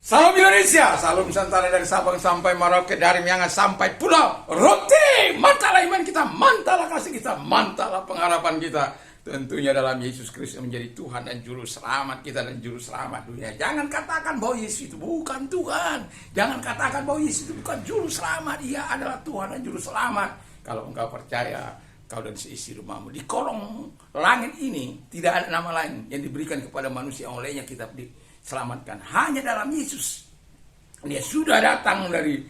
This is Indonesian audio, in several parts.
Salam Indonesia, salam Nusantara dari Sabang sampai Merauke, dari Miangas sampai Pulau Rote. Mantalah iman kita, mantalah kasih kita, mantalah pengharapan kita. Tentunya dalam Yesus Kristus menjadi Tuhan dan Juru Selamat kita dan Juru Selamat dunia. Jangan katakan bahwa Yesus itu bukan Tuhan. Jangan katakan bahwa Yesus itu bukan Juru Selamat. Ia adalah Tuhan dan Juru Selamat. Kalau engkau percaya, kau dan seisi rumahmu. Di kolong langit ini tidak ada nama lain yang diberikan kepada manusia olehnya kita diselamatkan. Hanya dalam Yesus. Dia sudah datang dari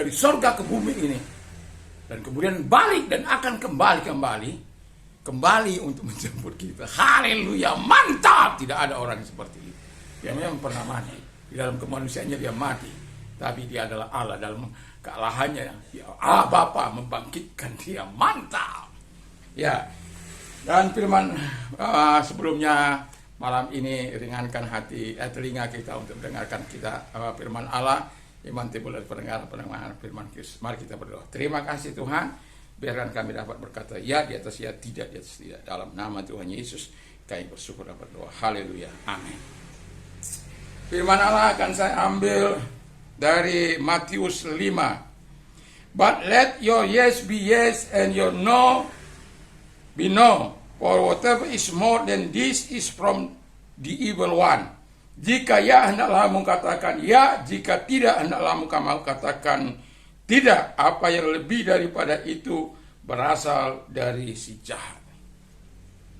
sorga ke bumi ini. Dan kemudian balik dan akan kembali untuk menjemput kita. Haleluya, mantap. Tidak ada orang seperti itu. Dia memang pernah mati. Di dalam kemanusiaannya dia mati. Tapi dia adalah Allah. Dalam kealahannya, dia Allah Bapa membangkitkan dia. Mantap. Ya. Dan firman sebelumnya malam ini ringankan hati, telinga kita untuk mendengarkan kita firman Allah. Iman timbul dari pendengaran firman Kristus. Mari kita berdoa. Terima kasih Tuhan. Biarkan kami dapat berkata ya di atas ya, tidak di atas tidak. Dalam nama Tuhan Yesus kami bersyukur dapat berdoa. Haleluya. Amin. Firman Allah akan saya ambil dari Matius 5. But let your yes be yes and your no be no. For whatever is more than this is from the evil one. Jika ya, hendaklah kamu katakan ya. Jika tidak, hendaklah kamu katakan tidak. Apa yang lebih daripada itu berasal dari si jahat.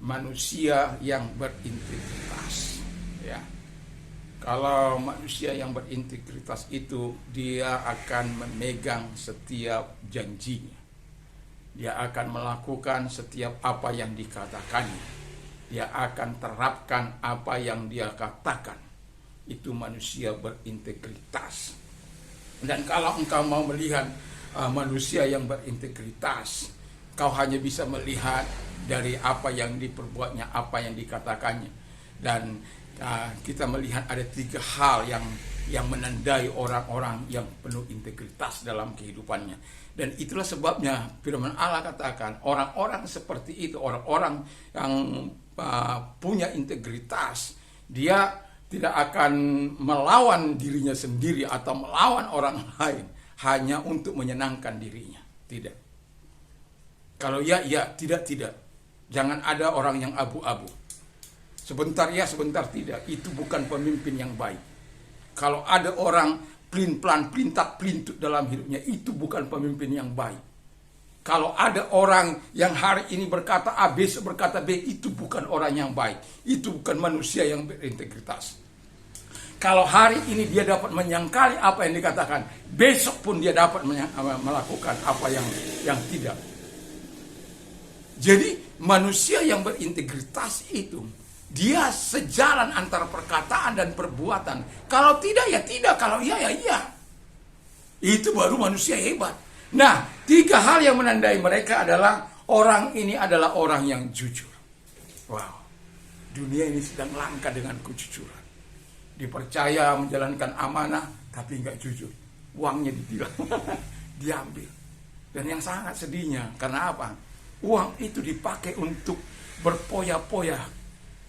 Manusia yang berintegritas. Ya. Kalau manusia yang berintegritas itu, dia akan memegang setiap janjinya. Dia akan melakukan setiap apa yang dikatakannya. Dia akan terapkan apa yang dia katakan. Itu manusia berintegritas. Dan kalau engkau mau melihat manusia yang berintegritas, kau hanya bisa melihat dari apa yang diperbuatnya, apa yang dikatakannya. Dan kita melihat ada 3 hal yang menandai orang-orang yang penuh integritas dalam kehidupannya. Dan itulah sebabnya firman Allah katakan, orang-orang seperti itu, orang-orang yang punya integritas, dia tidak akan melawan dirinya sendiri atau melawan orang lain hanya untuk menyenangkan dirinya. Tidak. Kalau ya, tidak. Jangan ada orang yang abu-abu. Sebentar ya, sebentar tidak. Itu bukan pemimpin yang baik. Kalau ada orang pelin-pelan, pelintak-pelintut dalam hidupnya, itu bukan pemimpin yang baik. Kalau ada orang yang hari ini berkata A, besok berkata B, itu bukan orang yang baik. Itu bukan manusia yang berintegritas. Kalau hari ini dia dapat menyangkali apa yang dikatakan, besok pun dia dapat melakukan apa yang tidak. Jadi manusia yang berintegritas itu, dia sejalan antara perkataan dan perbuatan. Kalau tidak ya tidak, kalau iya ya iya. Itu baru manusia hebat. Nah, 3 hal yang menandai mereka adalah orang ini adalah orang yang jujur. Wow, dunia ini sedang langka dengan kejujuran. Dipercaya menjalankan amanah, tapi nggak jujur. Uangnya ditilang, diambil. Dan yang sangat sedihnya, karena apa? Uang itu dipakai untuk berpoya-poya.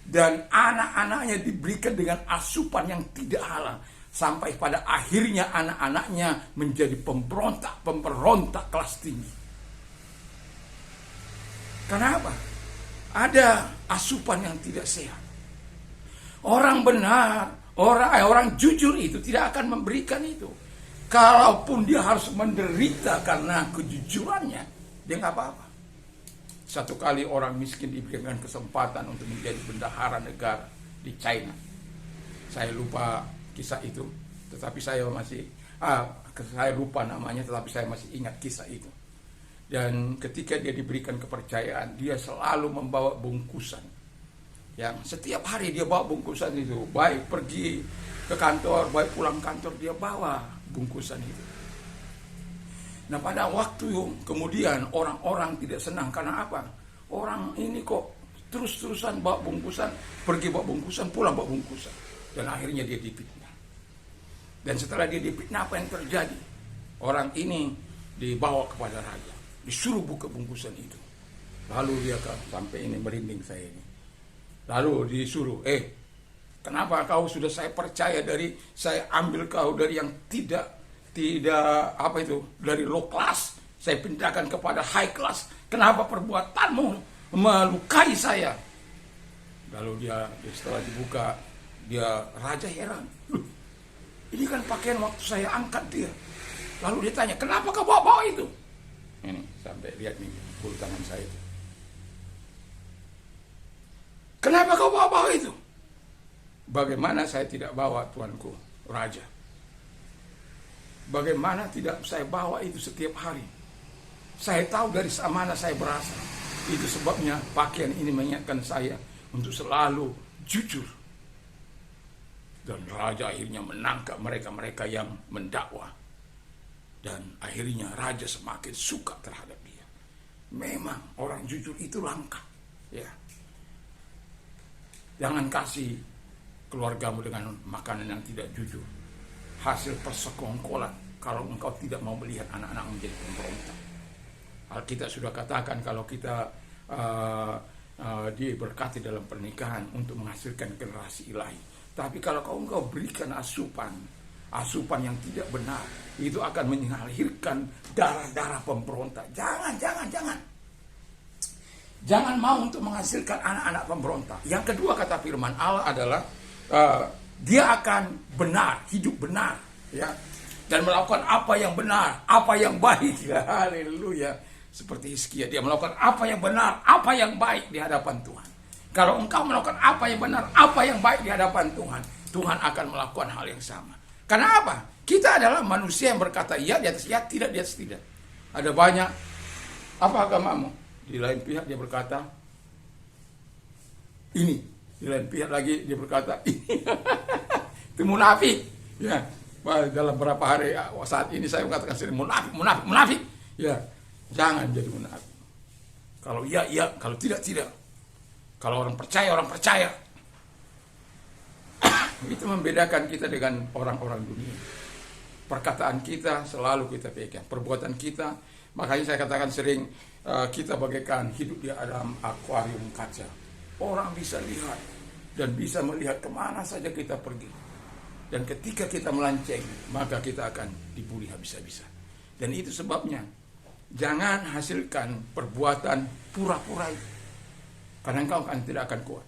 Dan anak-anaknya diberikan dengan asupan yang tidak halal. Sampai pada akhirnya anak-anaknya menjadi pemberontak kelas tinggi. Kenapa? Ada asupan yang tidak sehat. Orang benar, orang jujur itu tidak akan memberikan itu. Kalaupun dia harus menderita karena kejujurannya, dia nggak apa-apa. Satu kali orang miskin diberikan kesempatan untuk menjadi bendahara negara di China. Saya lupa kisah itu, tetapi saya lupa namanya, tetapi saya masih ingat kisah itu. Dan ketika dia diberikan kepercayaan, dia selalu membawa bungkusan. Yang setiap hari dia bawa bungkusan itu, baik pergi ke kantor, baik pulang kantor, dia bawa bungkusan itu. Nah, pada waktu kemudian orang-orang tidak senang karena apa? Orang ini kok terus-terusan bawa bungkusan, pergi bawa bungkusan, pulang bawa bungkusan. Dan akhirnya dia difitnah. Dan setelah dia difitnah, apa yang terjadi? Orang ini dibawa kepada raja, disuruh buka bungkusan itu. Lalu dia sampai ini merinding saya ini. Lalu disuruh, Kenapa kau sudah saya percaya saya ambil kau dari yang tidak dari low class, saya pindahkan kepada high class. Kenapa perbuatanmu melukai saya? Lalu dia setelah dibuka, raja heran. Ini kan pakaian waktu saya angkat dia. Lalu dia tanya, kenapa kau bawa itu? Ini sampai lihat nih bulu tangan saya itu. Kenapa kau bawa itu? Bagaimana saya tidak bawa, tuanku raja? Bagaimana tidak saya bawa itu setiap hari? Saya tahu dari mana saya berasal. Itu sebabnya pakaian ini mengingatkan saya untuk selalu jujur. Dan raja akhirnya menangkap mereka-mereka yang mendakwa. Dan akhirnya raja semakin suka terhadap dia. Memang orang jujur itu langka. Ya. Jangan kasih keluargamu dengan makanan yang tidak jujur. Hasil persekongkolan kalau engkau tidak mau melihat anak-anak menjadi pemberontak. Alkitab sudah katakan kalau kita diberkati dalam pernikahan untuk menghasilkan generasi ilahi. Tapi kalau engkau berikan asupan yang tidak benar, itu akan mengalirkan darah-darah pemberontak. Jangan. Jangan mau untuk menghasilkan anak-anak pemberontak. Yang kedua kata firman Allah adalah dia akan benar, hidup benar, ya, dan melakukan apa yang benar, apa yang baik. Ya, haleluya. Seperti Hizkia, dia melakukan apa yang benar, apa yang baik di hadapan Tuhan. Kalau engkau melakukan apa yang benar, apa yang baik di hadapan Tuhan, Tuhan akan melakukan hal yang sama. Karena apa? Kita adalah manusia yang berkata iya di atas iya, tidak di atas tidak. Ada banyak, apa agamamu? Di lain pihak dia berkata ini, di lain pihak lagi dia berkata ini. Itu munafik. Ya, dalam beberapa hari saat ini saya mengatakan sering munafik. Ya, jangan jadi munafik. Kalau iya, kalau tidak. Kalau orang percaya. Itu membedakan kita dengan orang-orang dunia. Perkataan kita selalu kita pegang, perbuatan kita. Makanya saya katakan sering kita bagaikan hidup di dalam akuarium kaca. Orang bisa lihat dan bisa melihat kemana saja kita pergi. Dan ketika kita melenceng, maka kita akan dibuli habis-habisan. Dan itu sebabnya jangan hasilkan perbuatan pura-pura itu. Karena engkau tidak akan kuat.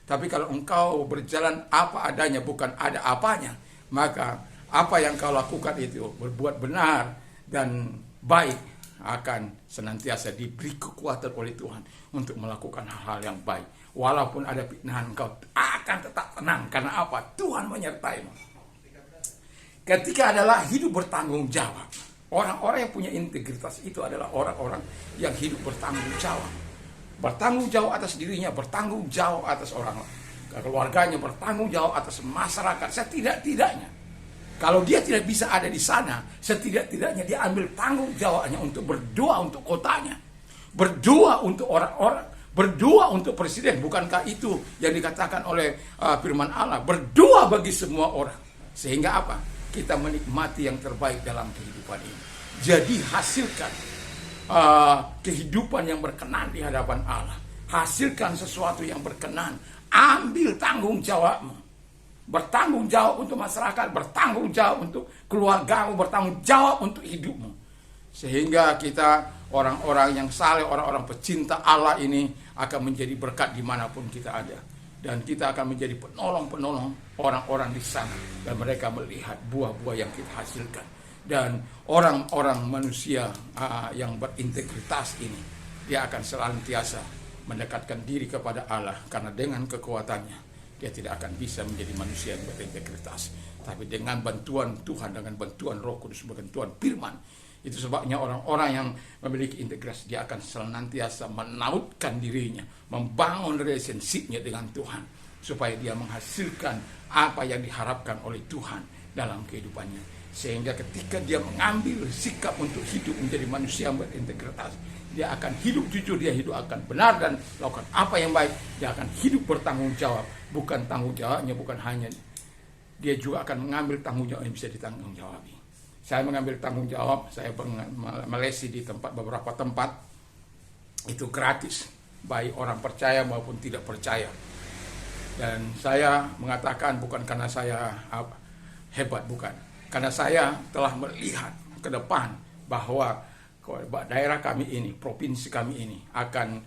Tapi kalau engkau berjalan apa adanya, bukan ada apanya, maka apa yang kau lakukan itu berbuat benar dan baik, akan senantiasa diberi kekuatan oleh Tuhan untuk melakukan hal-hal yang baik. Walaupun ada fitnahan, engkau akan tetap tenang. Karena apa? Tuhan menyertaimu. Ketika adalah hidup bertanggung jawab. Orang-orang yang punya integritas itu adalah orang-orang yang hidup bertanggung jawab. Bertanggung jawab atas dirinya, bertanggung jawab atas orang keluarganya, bertanggung jawab atas masyarakat. Setidak-tidaknya, kalau dia tidak bisa ada di sana, setidak-tidaknya dia ambil tanggung jawabnya untuk berdoa untuk kotanya, berdoa untuk orang-orang, berdoa untuk presiden. Bukankah itu yang dikatakan oleh firman Allah? Berdoa bagi semua orang. Sehingga apa? Kita menikmati yang terbaik dalam kehidupan ini. Jadi hasilkan kehidupan yang berkenan di hadapan Allah. Hasilkan sesuatu yang berkenan. Ambil tanggung jawabmu. Bertanggung jawab untuk masyarakat, bertanggung jawab untuk keluargamu, bertanggung jawab untuk hidupmu. Sehingga kita orang-orang yang saleh, orang-orang pecinta Allah ini akan menjadi berkat dimanapun kita ada. Dan kita akan menjadi penolong-penolong orang-orang di sana. Dan mereka melihat buah-buah yang kita hasilkan. Dan orang-orang manusia yang berintegritas ini, dia akan senantiasa mendekatkan diri kepada Allah. Karena dengan kekuatannya, dia tidak akan bisa menjadi manusia yang berintegritas. Tapi dengan bantuan Tuhan, dengan bantuan Roh Kudus, bantuan firman, itu sebabnya orang-orang yang memiliki integritas, dia akan senantiasa menautkan dirinya, membangun relationship-nya dengan Tuhan, supaya dia menghasilkan apa yang diharapkan oleh Tuhan dalam kehidupannya. Sehingga ketika dia mengambil sikap untuk hidup menjadi manusia yang berintegritas, dia akan hidup jujur, dia hidup akan benar dan lakukan apa yang baik. Dia akan hidup bertanggung jawab. Bukan tanggung jawabnya, bukan hanya, dia juga akan mengambil tanggung jawab yang bisa ditanggung jawabi. Saya mengambil tanggung jawab, saya melesi di beberapa tempat, itu gratis, baik orang percaya maupun tidak percaya. Dan saya mengatakan bukan karena saya hebat, bukan. Karena saya telah melihat ke depan bahwa daerah kami ini, provinsi kami ini akan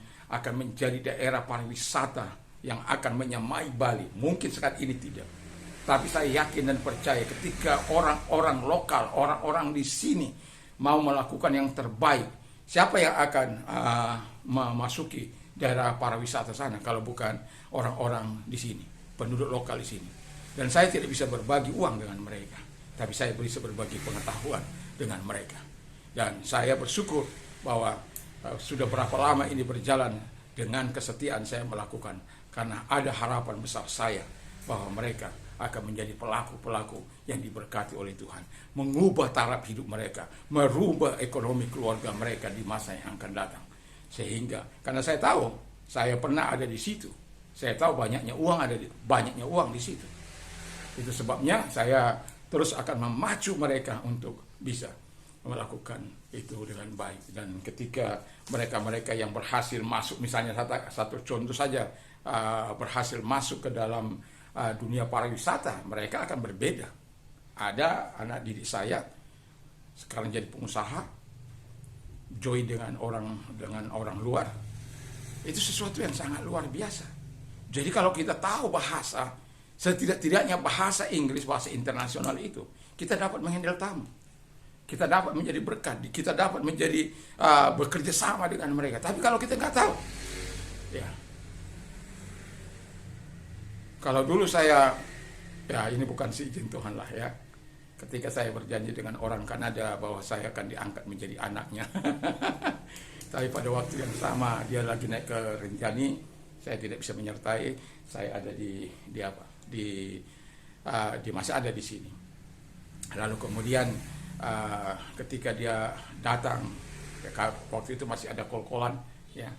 menjadi daerah pariwisata yang akan menyamai Bali. Mungkin saat ini tidak, tapi saya yakin dan percaya ketika orang-orang lokal, orang-orang di sini mau melakukan yang terbaik, siapa yang akan memasuki daerah pariwisata sana kalau bukan orang-orang di sini, penduduk lokal di sini. Dan saya tidak bisa berbagi uang dengan mereka, tapi saya bisa berbagi pengetahuan dengan mereka. Dan saya bersyukur bahwa sudah berapa lama ini berjalan dengan kesetiaan saya melakukan, karena ada harapan besar saya bahwa mereka akan menjadi pelaku-pelaku yang diberkati oleh Tuhan, mengubah taraf hidup mereka, merubah ekonomi keluarga mereka di masa yang akan datang. Sehingga karena saya tahu, saya pernah ada di situ, saya tahu banyaknya uang di situ. Itu sebabnya saya terus akan memacu mereka untuk bisa melakukan itu dengan baik. Dan ketika mereka-mereka yang berhasil masuk, misalnya satu contoh saja, berhasil masuk ke dalam dunia pariwisata, mereka akan berbeda. Ada anak didik saya sekarang jadi pengusaha, join dengan orang luar. Itu sesuatu yang sangat luar biasa. Jadi kalau kita tahu bahasa, setidak-tidaknya bahasa Inggris, bahasa internasional itu, kita dapat menghandle tamu, kita dapat menjadi berkat, kita dapat menjadi bekerja sama dengan mereka. Tapi kalau kita nggak tahu, ya. Kalau dulu saya, ya ini bukan seizin Tuhan lah ya, ketika saya berjanji dengan orang Kanada bahwa saya akan diangkat menjadi anaknya. Tapi pada waktu yang sama dia lagi naik ke Rinjani, saya tidak bisa menyertai. Saya ada di masih ada di sini. Lalu kemudian ketika dia datang, waktu itu masih ada kol-kolan, ya.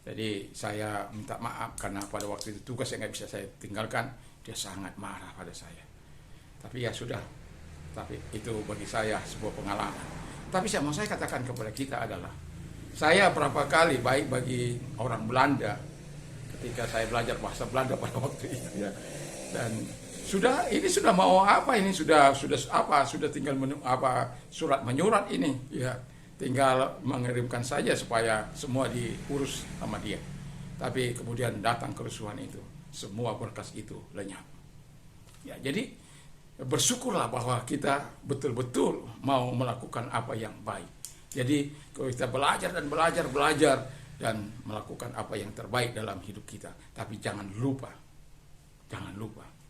Jadi saya minta maaf karena pada waktu itu tugas yang nggak bisa saya tinggalkan. Dia sangat marah pada saya. Tapi ya sudah. Tapi itu bagi saya sebuah pengalaman. Tapi yang mau saya katakan kepada kita adalah, saya berapa kali, baik bagi orang Belanda ketika saya belajar bahasa Belanda pada waktu itu ya. Dan sudah mau apa ini, sudah tinggal surat menyurat ini ya. Tinggal mengirimkan saja supaya semua diurus sama dia. Tapi kemudian datang kerusuhan itu, semua berkas itu lenyap. Ya, jadi bersyukurlah bahwa kita betul-betul mau melakukan apa yang baik. Jadi kalau kita belajar dan melakukan apa yang terbaik dalam hidup kita. Tapi jangan lupa,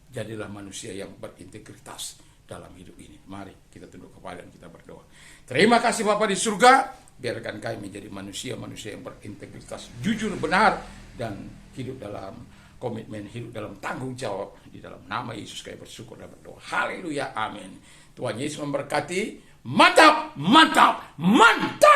jadilah manusia yang berintegritas dalam hidup ini. Mari kita tunduk kepala dan kita berdoa. Terima kasih Bapa di surga, biarkan kami menjadi manusia-manusia yang berintegritas, jujur, benar, dan hidup dalam komitmen, hidup dalam tanggung jawab. Di dalam nama Yesus kami bersyukur dan berdoa. Haleluya, amin. Tuhan Yesus memberkati. Mantap, mantap, mantap.